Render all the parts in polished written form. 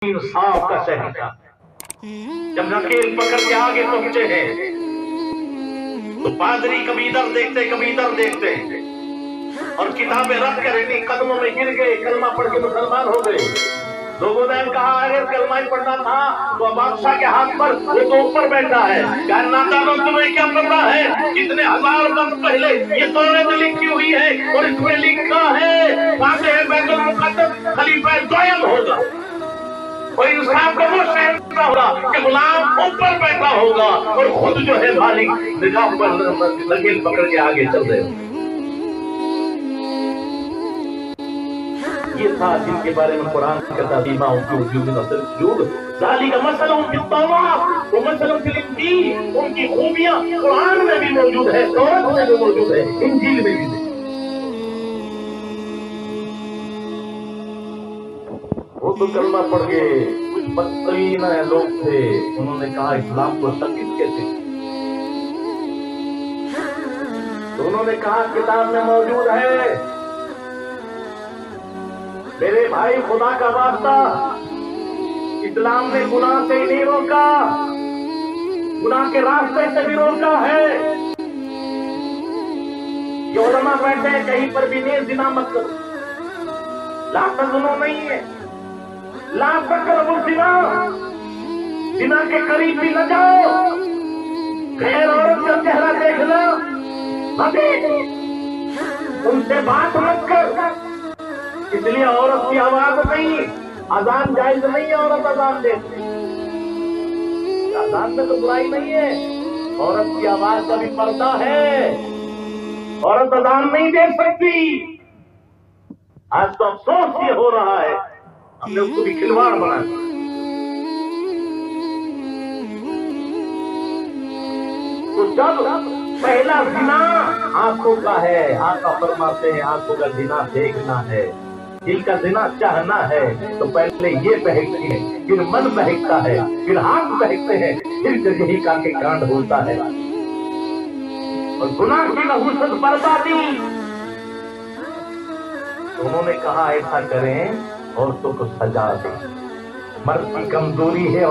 इंसाफ का शहर था। जब नकेल पकड़ के आगे पहुंचे हैं तो पादरी कभी इधर देखते कभी इधर देखते और किताबें रख कर इन्हीं कदमों में गिर गए, कलमा पढ़ के मुसलमान हो गए। लोगों ने कहा अगर कलमा ही पढ़ना था तो बादशाह के हाथ पर वो तो ऊपर बैठा है, क्या नादानो तुम्हें क्या पता है कितने हजार वर्ष पहले ये तौरात लिखी हुई है और इसमें लिखा है फातिह बैतुल मुक़द्दस खलीफा दोयम होगा और इंसाफ का वो शहर होगा कि गुलाम ऊपर बैठा होगा और खुद जो है मालिक निगाह पर नकेल पकड़ के आगे चल रहे। ये था जिनके बारे में कुरान कहता है मां उनकी वजूद नस्ल वजूद जाली का मसला उनकी तौरात वो मसला इंजील उनकी खूबियां कुरान में भी मौजूद है, तौरात में भी मौजूद है, इंजील में भी है। वो तो कलमा पढ़ गए, कुछ बदतमीन लोग थे, उन्होंने कहा इस्लाम को तकलीफ कैसे, तो उन्होंने कहा किताब में मौजूद है। मेरे भाई खुदा का वास्ता इस्लाम ने गुनाह से ही नहीं रोका, गुनाह के रास्ते से भी रोका है। ये उलमा बैठे हैं कहीं पर भी नहीं जिना मत करो, ला तज़्नो नहीं है, ला तक़रबु ज़िना, जिना के करीब भी न जाओ, गैर औरत का चेहरा देखना मत, उनसे बात मत कर, इसलिए औरत की आवाज नहीं, अजान जायज नहीं है, औरत अजान दे, अजान में तो बुराई नहीं है, औरत की आवाज का भी पर्दा है, औरत अजान नहीं दे सकती। आज तो अफसोस ये हो रहा है हमने उसको भी खिलवाड़ बना दिया। तो जब पहला जिना आंखों का है, आका फरमाते हैं आंखों का जिना देखना है, दिल का जिना चाहना है, तो पहले ये बहकती है, फिर मन बहकता है, फिर हाथ बहकते हैं, फिर यही का के कांड होता है और गुनाह की नहुसत बर्बादी। उन्होंने कहा ऐसा करें औरतों को सजा दे, मर्द की कमजोरी है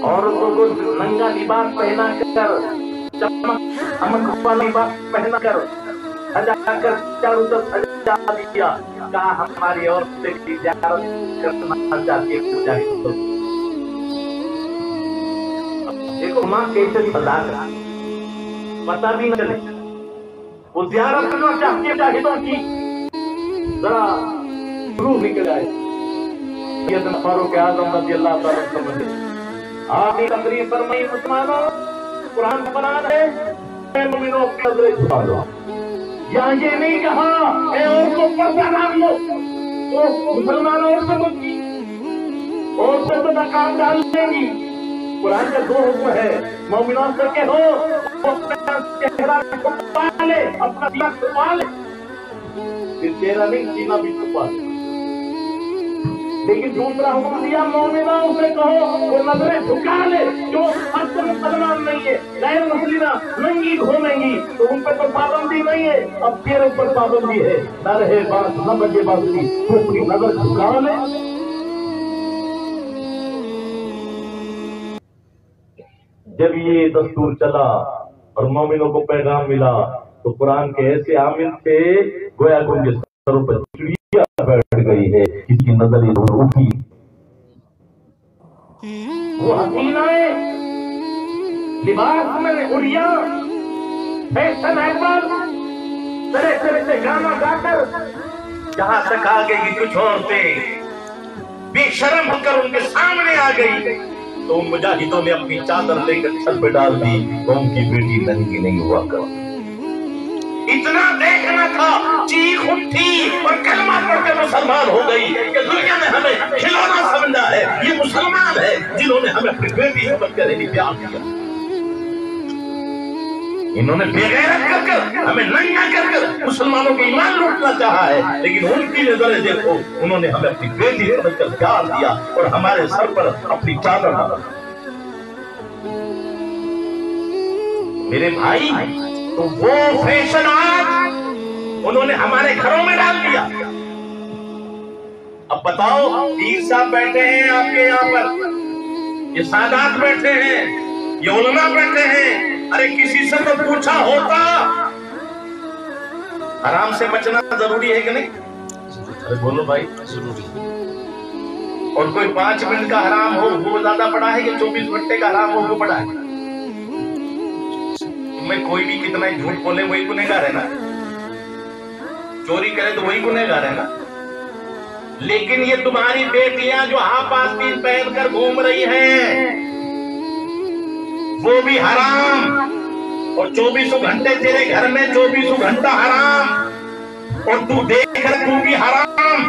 औरतों को नंगा लिबास पहना कर, चमक वाला लिबास पहना कर, सजा कर चारों तरफ सजा दिया, कहा हमारी औरतें की ज़ियारत करना चाहती है पूजा की। देखो माँ कैसे सजा कर पता भी न चले, वो ज़ियारत करना चाहती है जाहिदों की, जरा रूह निकल आए। ये फारूक आज़म रज़ी अल्लाह ताला अन्हु आपने तकरीर फरमाई, मुसलमानों कुरान कुरान है, मोमिनों की नजरें झुका लो। यहाँ ये नहीं कहा औरतों पर डाल लो, तो मुसलमानों औरतों की औरतों को नकाब डाल देंगी। कुरान का दो हुक्म है, मोमिनों से कहो अपना चेहरा छुपा ले, अपना सीना छुपा ले, फिर चेहरा नहीं सीना भी छुपा ले। लेकिन दूसरा हुक्म दिया मोमिनों से कहो वो नजरें झुका ले, जो हद मुसलमान नहीं है, गैर मुस्लिमा नंगी घूमेंगी तो उन पर तो पाबंदी नहीं है, अब तेरे ऊपर पाबंदी है, न रहे बात न बजे बात, तो अपनी नजर झुका ले। जब ये दस्तूर चला और मोमिनों को पैगाम मिला तो कुरान के ऐसे आमिल थे गोया कि उनके सरों पर चिड़िया बैठ गई है, किसी की नजर उठी। वो हसीनाएं लिबास में उड़िया फैशन एल्बम तरह तरह से गाना गाकर जहां तक आ गई कुछ औरतें बेशर्म होकर उनके सामने आ गई तो उन मुजाहिदों ने अपनी चादर लेकर छत पे डाल दी, कौम की बेटी नंगी नहीं हुआ कर। इतना देखना था, चीख उठी और कलमा पढ़ के मुसलमान हो गई कि दुनिया ने हमें खिलौना समझा है, ये मुसलमान है जिन्होंने हमें अपनी बेटी समझ कर नहीं प्यार किया। इन्होंने बेगैरत कर कर हमें नंगा कर कर मुसलमानों के ईमान लूटना चाहा है, लेकिन उनकी नजरें देखो, उन्होंने हमें अपनी बेटी समझकर प्यार दिया और हमारे सर पर अपनी चादर डाला। मेरे भाई तो वो फैशन आज उन्होंने हमारे घरों में डाल दिया। बताओ, पीर साहब बैठे हैं आपके यहाँ पर, ये सादात बैठे हैं, ये उलमा बैठे हैं, अरे किसी से तो पूछा होता। हराम से बचना जरूरी है कि नहीं? अरे बोलो भाई, जरूरी। और कोई 5 मिनट का हराम हो वो ज्यादा बड़ा है कि 24 घंटे का हराम हो वो बड़ा है? तुम्हें कोई भी कितना ही झूठ बोले वही गुनहगार है ना, चोरी करे तो वही गुनहगार है ना। लेकिन ये तुम्हारी बेटियां जो हाफ आस्तीन पहनकर घूम रही हैं वो भी हराम, और 24 घंटे तेरे घर में 24 घंटा हराम, और तू देख कर तू भी हराम।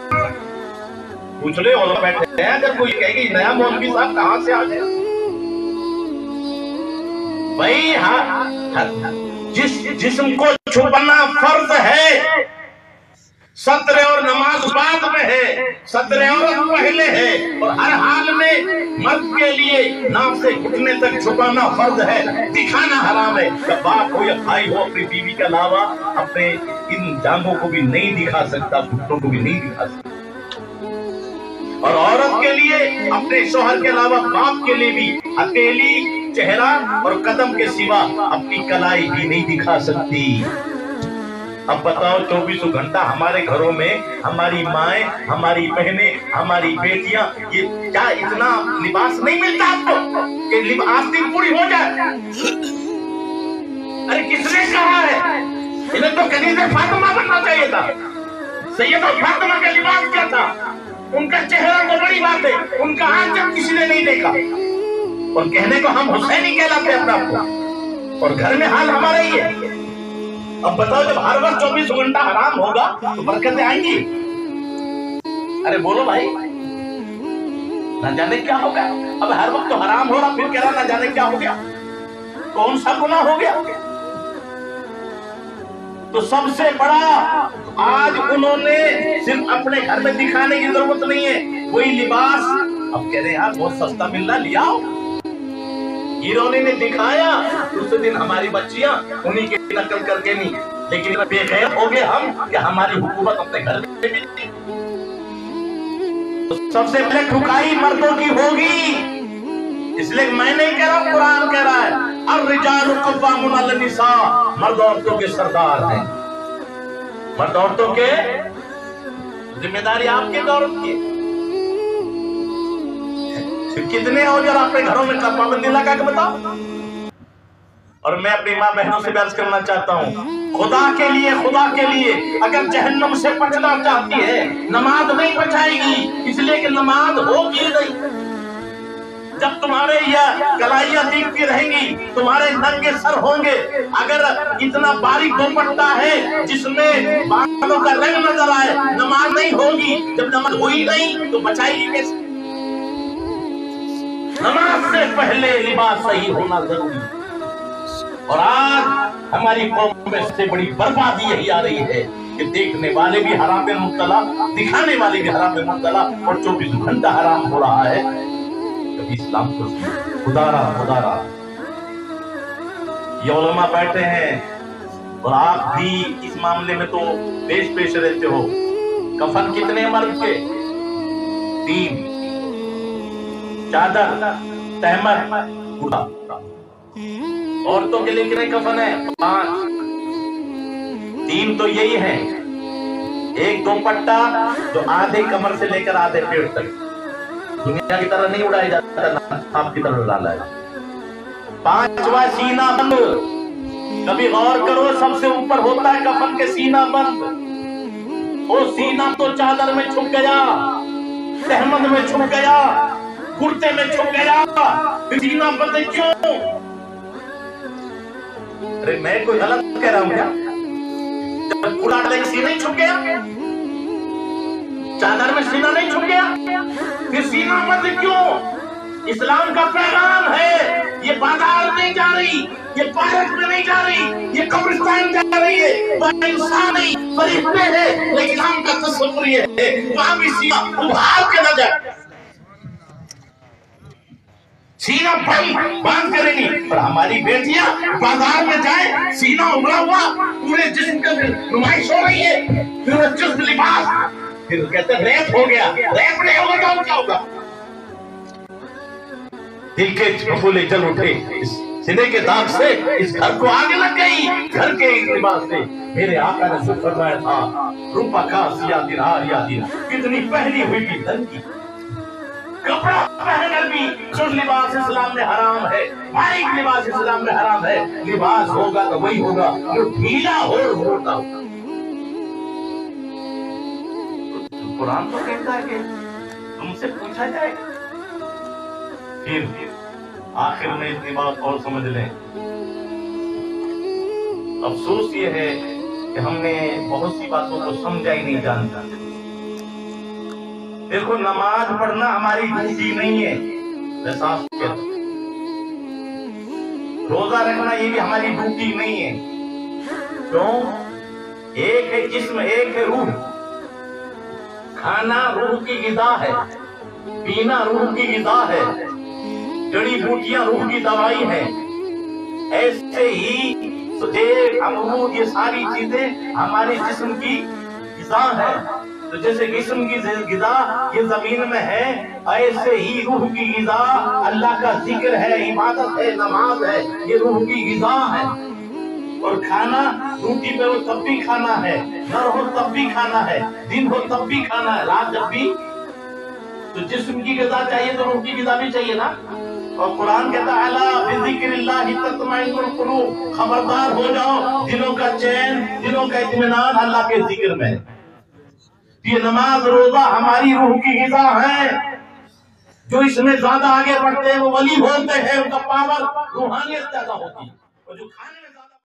पूछ ले और बैठे हैं, अगर कोई कहेगी नया मौलवी साहब कहां से आ गया भाई? जिस्म को छुपाना फर्ज है, सत्र और नमाज बाद में है, सत्र और पहले है, और हर हाल में मर्द के लिए नाम से घुटने तक छुपाना फर्ज है, दिखाना हराम है। जब बाप हो या भाई हो अपनी बीवी के अलावा अपने इन जांघों को भी नहीं दिखा सकता, घुटनों को भी नहीं दिखा सकता। और औरत के लिए अपने शौहर के अलावा बाप के लिए भी अकेली चेहरा और कदम के सिवा अपनी कलाई भी नहीं दिखा सकती। अब बताओ, 24 घंटा हमारे घरों में हमारी माएं, हमारी बहनें, हमारी बेटियां, ये क्या इतना लिबास नहीं मिलता आपको कि आस्तीन पूरी हो जाए? अरे किसने कहा है? इन्हें तो कनीज़े फातिमा बनना चाहिए था। सैयदा फातिमा का लिबास क्या था? उनका चेहरा तो बड़ी बात है, उनका हाथ जब किसी ने नहीं देखा, और कहने को हम हुसैनी कहलाते अपने आप को, और घर में हाल हमारा ही है। अब बताओ, जब हर वक्त 24 घंटा हराम होगा तो बरकतें आएंगी? अरे बोलो भाई, ना जाने क्या होगा। अब हर वक्त तो हराम हो रहा, फिर कह रहा ना जाने क्या हो गया, कौन सा गुनाह हो गया? तो सबसे बड़ा आज उन्होंने सिर्फ अपने घर में दिखाने की जरूरत नहीं है, वही लिबास। अब कह रहे हैं यार बहुत सस्ता मिल रहा, लिया हीरोनी ने दिखाया, दूसरे दिन हमारी बच्चियां उन्हीं की नकल करके नहीं, लेकिन बेखैर हो गए हम कि हमारी हुकूमत अपने घर में भी। तो सबसे पहले ठुकाई मर्दों की होगी, इसलिए मैं नहीं कह रहा हूं, कुरान कह रहा है अर्रिजालु कव्वामुन अलन निसा, मर्द औरतों के सरदार हैं। मर्द औरतों के जिम्मेदारी आपके औरत की। कितने हो जरा अपने घरों में पाबंदी लगा के बताओ। और मैं अपनी माँ बहनों से अर्ज करना चाहता हूँ, खुदा के लिए अगर जहन्नम से बचना चाहती है, नमाज नहीं बचाएगी, इसलिए कि नमाज होगी नहीं। जब तुम्हारे यह कलाइयां दिखती रहेंगी, तुम्हारे नंगे सर होंगे, अगर इतना बारीक दुपट्टा है जिसमें बालों का रंग नजर आए, नमाज नहीं होगी। जब नमाज हुई नहीं तो बचाएगी कैसे? नमाज से पहले लिबास सही होना जरूरी है। और आज हमारी कौम में सबसे बड़ी बर्बादी यही आ रही है कि देखने वाले भी हराम में मुब्तला, दिखाने वाले भी हराम में मुब्तला, और 24 घंटा हराम हो रहा है। कभी इस्लाम को खुदारा ये उलमा बैठे हैं, और आप भी इस मामले में तो पेश रहते हो। कफन कितने मर्द के? 3, चादर, तहमत, कुर्ता। औरतों के लिए कितने कफन है? 5। 3 तो यही है, एक दुपट्टा जो आधे कमर से लेकर आधे पेट तक, दुनिया की तरह नहीं उड़ाया जाता ना, आपकी तरह डाला है। 5वां सीना बंद। कभी गौर करो, सबसे ऊपर होता है कफन के सीना बंद। वो सीना तो चादर में छुप गया, तहमद में छुप गया, कुर्ते में छुप गया, सीना बंद क्यों? अरे मैं कोई गलत कह रहा हूं क्या? जब कुर्ता डाले सीना ही छुप गया, चादर में सीना नहीं छुप गया, फिर सीना बंद क्यों? इस्लाम का पैगाम है, ये बाजार नहीं जा रही, ये पार्क में नहीं जा रही, ये कब्रिस्तान जा रही है, वह इंसान नहीं फरिश्ते है, लेकिन इस्लाम का तस्वीर है वहां भी सीना उभार के न जाए, सीना बांध करेंगी। पर हमारी बेटियां बाजार में जाए, सीना उभरा हुआ, पूरे जिस्म का नुमाइश हो रही है, फिर चुस्त लिबास, फिर कहते हैं रैप हो गया, रैप नहीं होगा तो क्या होगा? दिल के फफूले जल उठे इस सीने के दाग से, इस घर को आग लग गई घर के लिबास से। मेरे आका ने सुन फरमाया था रूपा का सिया दिनार या दिन, कितनी पहली हुई भी धन की। कपड़ा पहनना भी जो लिबास इस्लाम में हराम है, बारीक लिबास इस्लाम में हराम है। लिबास होगा तो वही होगा जो ढीला हो मोटा होगा। कुरान तो कहता है कि तुमसे पूछा जाए। फिर आखिर में इतनी बात और समझ लें, अफसोस ये है कि हमने बहुत सी बातों को समझा ही नहीं जानता। देखो, नमाज पढ़ना हमारी ड्यूटी नहीं है, रोजा रखना ये भी हमारी ड्यूटी नहीं है। क्यों? एक है जिस्म, एक है रूह। खाना रूह की गिज़ा है, पीना रूह की गिज़ा है, जड़ी बूटियां रूह की दवाई है। ऐसे ही अमरूद, ये सारी चीजें हमारे जिस्म की गिज़ा है। तो जैसे जिस्म की गिज़ा ये जमीन में है, ऐसे ही रूह की गिज़ा अल्लाह का जिक्र है, इबादत है, नमाज है, ये रूह की गिज़ा है। और खाना रोटी पे हो तब भी खाना है, नर हो तब भी खाना है, दिन हो तब भी खाना है, रात जब भी। तो जिस्म की गिज़ा चाहिए तो रूह की गिज़ा भी चाहिए ना। और कुरान कहता है अला बिज़िक्रिल्लाहि तत्मइन्नुल कुलूब, खबरदार हो जाओ, दिलों का चैन, दिलों का इत्मीनान अल्लाह के जिक्र में। ये नमाज रोजा हमारी रूह की गिज़ा है। जो इसमें ज्यादा आगे बढ़ते हैं वो वली बोलते हैं, उनका पावर रूहानियत ज्यादा होती है। और जो खाने